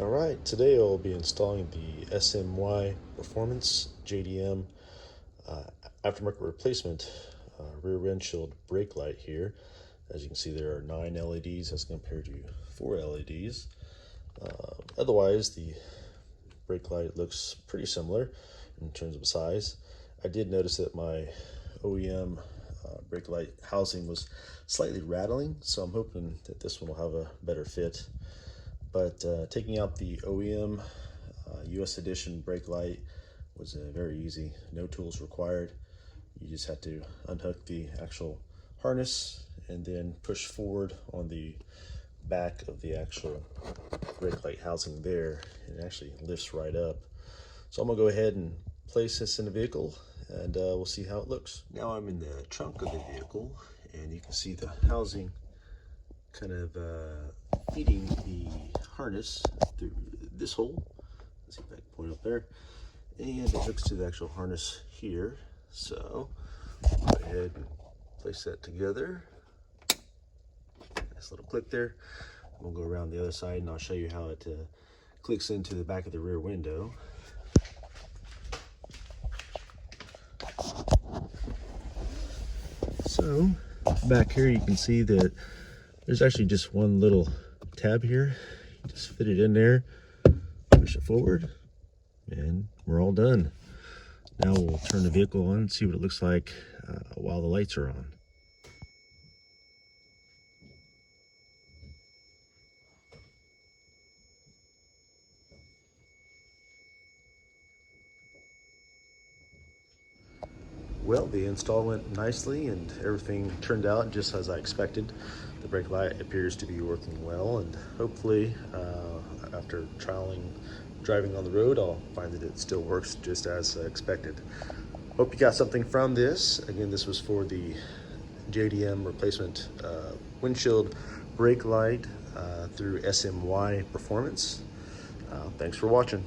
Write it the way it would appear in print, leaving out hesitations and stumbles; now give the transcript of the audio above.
Alright, today I'll be installing the SMY Performance JDM aftermarket replacement rear windshield brake light here. As you can see, there are 9 LEDs as compared to 4 LEDs. Otherwise, the brake light looks pretty similar in terms of size. I did notice that my OEM brake light housing was slightly rattling, so I'm hoping that this one will have a better fit. But taking out the OEM US edition brake light was very easy. No tools required. You just had to unhook the actual harness and then push forward on the back of the actual brake light housing there, and it actually lifts right up. So I'm gonna go ahead and place this in the vehicle, and we'll see how it looks. Now I'm in the trunk of the vehicle, and you can see the housing kind of feeding the harness through this hole. Let's see if I can point up there, and it hooks to the actual harness here. So go ahead and place that together. Nice little click there. We'll go around the other side and I'll show you how it clicks into the back of the rear window. So back here you can see that there's actually just one little tab here. You just fit it in there, push it forward, and we're all done. Now we'll turn the vehicle on and see what it looks like while the lights are on. Well, the install went nicely and everything turned out just as I expected. The brake light appears to be working well, and hopefully after driving on the road, I'll find that it still works just as expected. Hope you got something from this. Again, this was for the JDM replacement windshield brake light through SMY Performance. Thanks for watching.